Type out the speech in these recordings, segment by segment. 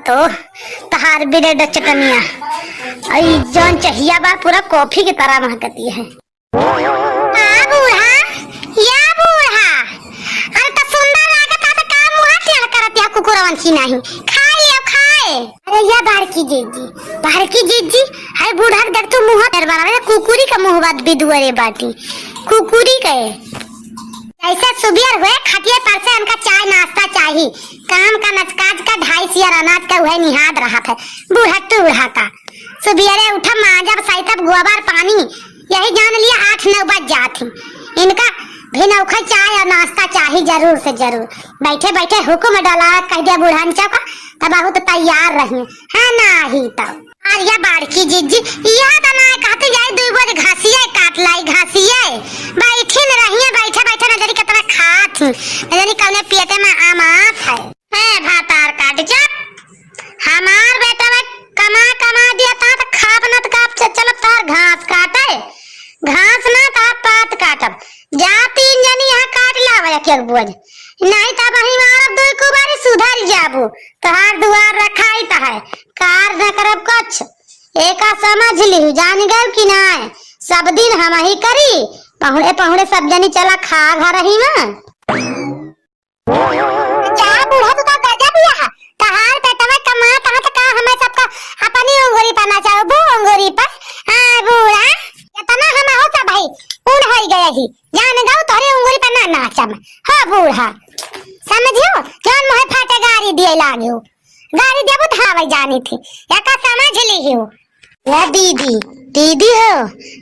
तो तहार ब्रेड चटनिया आई जौन चाहिए बा पूरा कॉफी की तरह महकती है। हाँ बूढ़ा, या बूढ़ा, अरे तो सुंदर लागत है तो काम मुहा टेढ़ करत या कुकुरवन की नहीं खाए लियो खाए। अरे या बाहर की जीजी हाय बूढ़ा देख तू मुहा टेढ़ बनावे कुकुरी का मुंह बात बिदुअरे बाटी कुकुरी के ऐसे सुबह हुए खटिए पर से इनका चाय नाश्ता चाहिए काम का नचकाज का 2.5 सियर अनाज का वह निहाद रहा था बूढ़ा का सुबह उठा मांजा सैतब गोबर पानी यही जान लिया 8-9 बज जाती इनका भी नौखा चाय और नाश्ता चाहिए जरूर से जरूर। बैठे बैठे हुक्म डाला कह दिया बूढ़ा का तब बहुत तैयार रही है ना ही तब आर्या बाड़की जीजी याद ना कहते जाए 2 बज घासिया काट लाई घासिया बैठी न रही बैठे बैठे न जरी कितना खात जरी कौने पियते में आमात है भातार काट जब हमार बेटा में कमा दिया ता तो खाप न तो चलो तार घास काटे घास ना ता पात काटब जा 3 जनी यहाँ काट लावे एक बोझ नहीं तब वही मारब 2 कुबारी सुधर जाबू तोहार दुआर रखाई त है कार न करब कुछ एका समझ ली जान गए कि ना सब दिन हम ही करी पहुड़े सब जनी चला खा घर ही में जा बूढ़ा तू तो गजब यह तहार पेटवा कमा ता त का हमें सबका अपनी अंगूरी पाना चाहो बू अंगूरी पर हां बूढ़ा इतना हम हो सब भाई उड़ होई गया ही जान गाओ तोरे अंगूरी पर ना नाचम हां बूढ़ा समझियो जान मोहे फाटे गाड़ी दिए लागियो गाड़ी देबो धावे जानी थी एका समझ ली हो या दीदी हो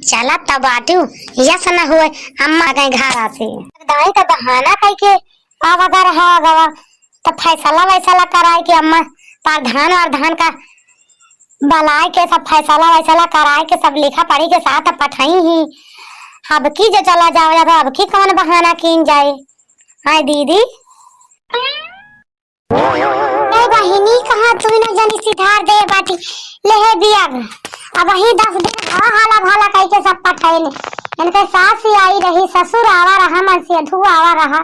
चला तब आटू या सना हुए अम्मा के घर से दाई का बहाना कह के आवा गवा तब फैसला कराए कि अम्मा प्रधान और धान का बलाए के सब फैसला कराए के सब लिखा पढ़ी के साथ पठाई ही अब की जो चला जाओ अब की कौन बहाना कीन जाए हाय दीदी बहिनी कहाँ तू न जनी सिधार दे बाटी ले दिया अब वही 10 दिन हाला भाला कह के सब पठाइले इनके सास ही आई रही ससुर आवा रहा मन से धु आवा रहा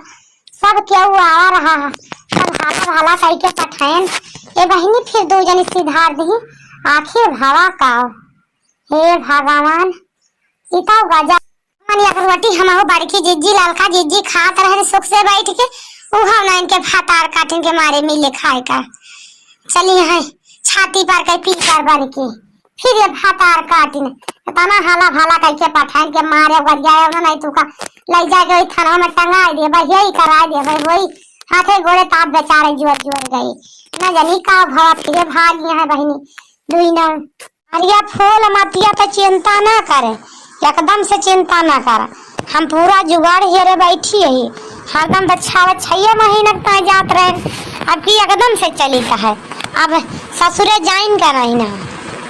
सब क्यों आवा रहा सब हाला भाला कह के पठाएन ए बहिनी फिर 2 जनी सिधार दी आखिर भावा का हे भगवान इता गजा मन अगरवटी हमहु बड़की जीजी लालका जीजी खात रहे सुख से बैठ के उहा ना इनके भातार काटन के मारे मिले खाए का चलिए है छाती पर के पीकर बन के फिर ये भातार काटिन तना हाला भाला कह के पठान के मारे गरिया ना नहीं तू का ले जाके थाना में टंगा दे भाई यही करा दे भाई वही हाथे गोड़े ताप बेचारे जुआ गई ना जानी का भावा फिर भाग है बहिनी दुई ना अरिया फूल मतिया तो चिंता ना करे एकदम से चिंता ना कर हम पूरा जुगाड़ हेरे बैठी है हरदम बच्चा 6 महीने तक जात रहे अब की एकदम से चली है अब ससुरे जाइन कर रही ना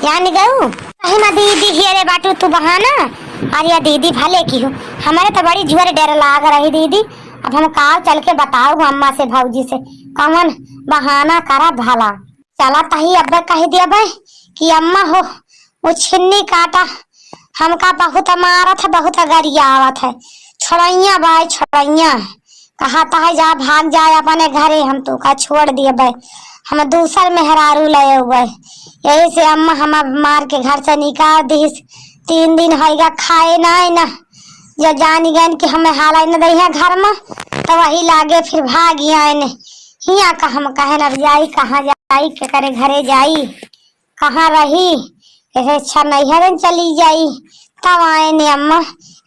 जान गऊ कहीं ना दीदी हेरे बाटू तू बहाना अरे दीदी भले की हो हमारे तो बड़ी जुआर डर लाग रही दीदी अब हम काल चल के बताओ अम्मा से भौजी से कौन बहाना करा भला चला तही अब कह दिया भाई कि अम्मा हो वो छिन्नी काटा हमका बहुत मारत है बहुत गरियावत है छोड़ैया भाई छोड़ैया कहता है जा भाग जाए अपने घरे हम तो का छोड़ दिए भाई हम दूसर मेहरारू लाए हुए यही से अम्मा हम मार के घर से निकाल दी 3 दिन होगा खाए ना या जान गए कि हमें हाल न दे घर में तो वही लागे फिर भाग हिया का हम कहे न जाई कहाँ जाई के करे घरे जाई कहाँ रही ऐसे अच्छा नैहर चली जाई तब आए ने अम्मा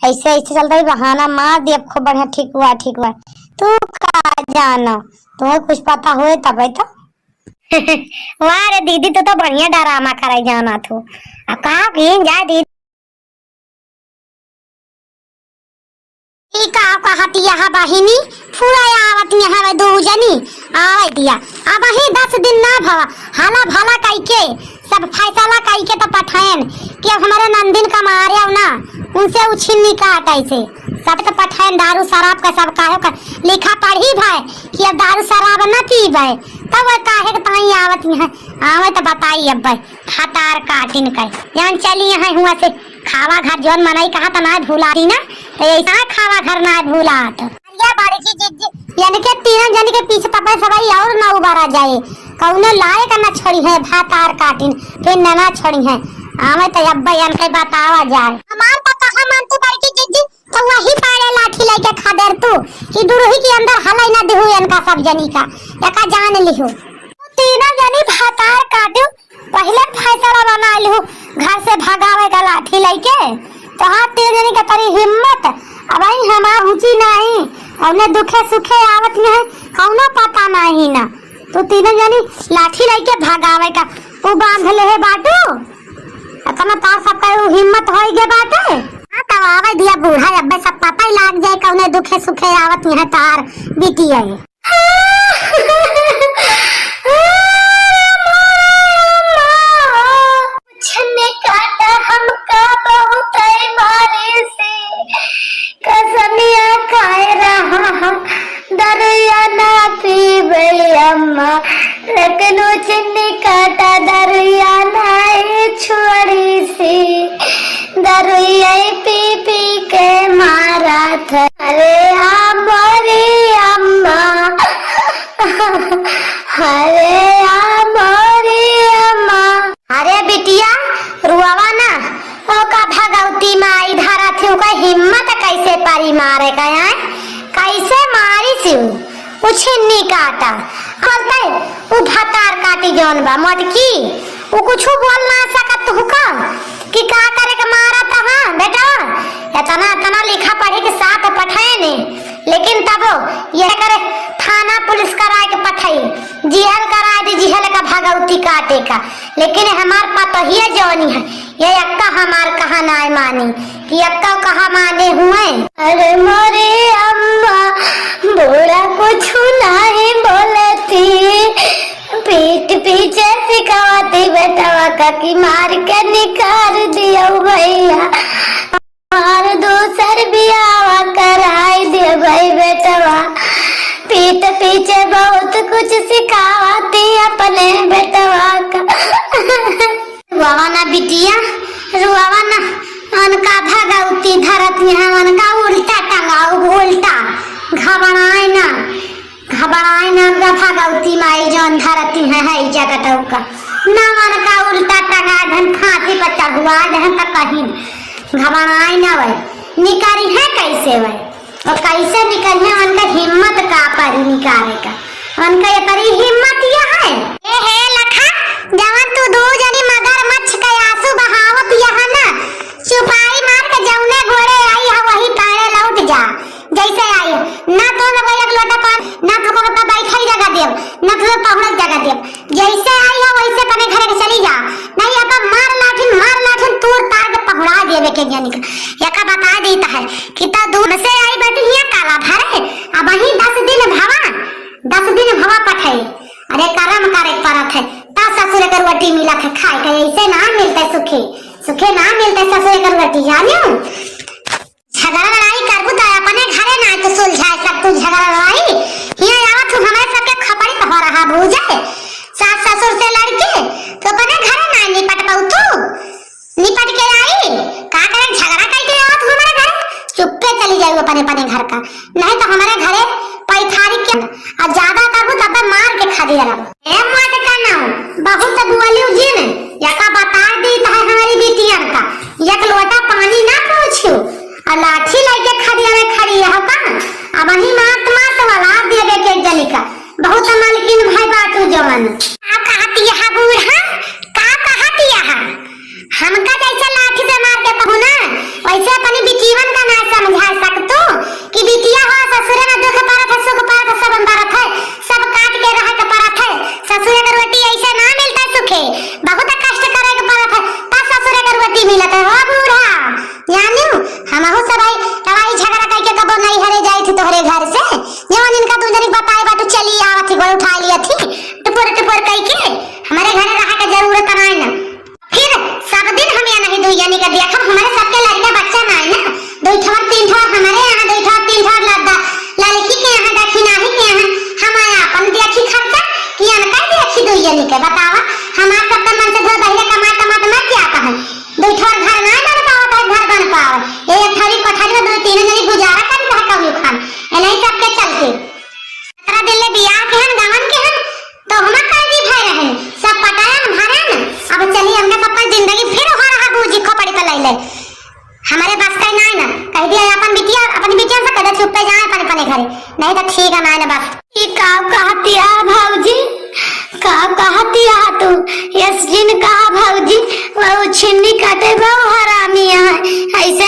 ऐसे चलता बहाना मार दिया खूब बढ़िया ठीक हुआ तू का जानो तुम्हें कुछ पता हुए तब तो वाह रे दीदी तो बढ़िया डरामा कराई जाना थो कहा कहीं जाए दीदी कहती यहाँ बहिनी पूरा आवत यहाँ 2 जनी आवे दिया अब ही 10 दिन ना भवा हाला भाला कह के सब फैसला कह के तो पठाएन कि अब हमारे नंदिन का मारे ना उनसे उछिन्नी काट ऐसे सब तो पठाएन दारू शराब का सब काहे का लिखा पढ़ी भाई कि अब दारू शराब न पीबे तब वह काहे के ताई आवत यहाँ आवे तो बताई अब भाई हतार काटिन का यहाँ चली यहाँ हुआ से खावा घर जोन मनाई कहा तो ना भूला दी ना तो ऐसा खावा घर ना भूला तो क्या बाड़ी की जिद्दी यानी के तीनों जन के पीछे तपे सवाई और ना उबारा जाए कौनो लाए का ना छोड़ी है भात आर काटिन फिर ना छोड़ी है आवे तो अब्बा यान के बतावा जाए हमार तो कहां मानती बाड़ी की जिद्दी तो वही पाड़े लाठी लेके खादर तू कि दुरही के अंदर हलाई ना देहु इनका सब जनी का एका जान लिहु तीनों जनी भात आर काटू पहले फैसला बना लिहु घर से भगावे का लाठी लेके तो हाँ तीन जनी के तरी हिम्मत अब आई हमार ऊंची नहीं हमने दुखे सुखे आवत में कौनो पता नहीं ना तो तीनों जनी लाठी लेके भगावे का वो बांध ले है बाटू अतना तार सबका हिम्मत होई गे बाटे हां तब आवे दिया बूढ़ा अब्बे सब पता ही लाग जाए कौने दुखे सुखे आवत में तार बीती है छन्ने काटा हमका बहुत मारे से कसमिया खाए रहा दरिया ना पीबे अम्मा लेकिन छन्ने काटा दरिया ना छोड़ी से दरिया पी पी के मारा था अरे हमारी अम्मा अरे हमारी अम्मा अरे बिटिया रुआवा ना ओ का भगवती माई धारा थी का हिम्मत कैसे पारी मारे का है कैसे मारी सी कुछ नहीं काटा बोलते वो भतार काटी जौन बा मटकी वो कुछ बोल ना सकत तू का कि का करे के मारा था हां बेटा इतना इतना लिखा पढ़े के साथ पठाए ने लेकिन तब ये करे थाना पुलिस कराए के पठाई जिहल कराए दी जिहल का भगवती काटे का लेकिन हमार पता ही जौनी है ये अक्का हमार कहा ना मानी कि अक्का कहा माने हुए अरे मोरे अम्मा बोला कुछ नहीं बोलती पीठ पीछे सिखाती बेटवा का कि मार के निकाल दिया भैया और दूसर बियावा कराई दिया भाई बेटवा पीठ पीछे बहुत कुछ सिखाती अपने बेटवा का रुआवा ना बिटिया रुआवा ना उनका भगवती धरत यहाँ उनका उल्टा टंगाओ उल्टा घबराए ना उनका भगवती माई जौन धरती है जगतों का ना उनका उल्टा टंगा धन फांसी पर चढ़ुआ धन तक कहीं घबराए ना वही निकारी है कैसे वही और कैसे निकल है उनका हिम्मत का परी निकाले का उनका ये परी हिम्मत यह है लखा जवन तू दो जनी मगरमच्छ का आंसू बहावत यहाँ ना चुपाई मार के जौने घोड़े आई है वही तारे लौट जा जैसे आई ना तो ना कोई एक लोटा पान ना तो को तो बैठाई जगह देव ना तो पहुंच जगह देव जैसे आई है वैसे तने घर के चली जा नहीं अब मार लाठी तूर तार के पहुंचा देवे के जनी का यका बता देता है कि ता दूर से आई बैठी हिया काला भरे अब वही 10 दिन भवा पठाई अरे करम करे परत है ता ससुर कर रोटी मिला के खाए के ऐसे ना मिलते सुखे ना मिलते ससुर कर रोटी जानियो झगड़ा लड़ाई करबू तो अपने घरे ना तो सुलझाए सब तू झगड़ा लड़ाई हिया आवत हमारे सबके खपड़ी तो हो रहा भूजे सास ससुर से लड़के तो अपने घरे ना निपट पाऊ तू निपट के आई का करे झगड़ा करके आवत हमारे घर चुप्पे चली जाए अपने घर का नहीं तो हमारे घरे पैथारी के और ज्यादा करबू तब मार के खा दिया ए मार का ना बहुत बुआली जिन यका बता दी है हमारी बेटियन का एक लोटा पानी ना पूछू और लाठी लेके खड़िया में खड़ी है का अब वही मात वाला देवे के जनी का बहुत मालकिन भाई बाटू जवन का कहती है बूढ़ा का कहती है हमका जैसे लाठी से मार के कहू ना वैसे अपनी बेटीवन का ना समझा सकतो कि नहीं तो ठीक है मैंने बस ये का कहती है भौजी का कहती है तू यस जिन कहा भौजी वो छिन्नी काटे बहु हरामी है ऐसे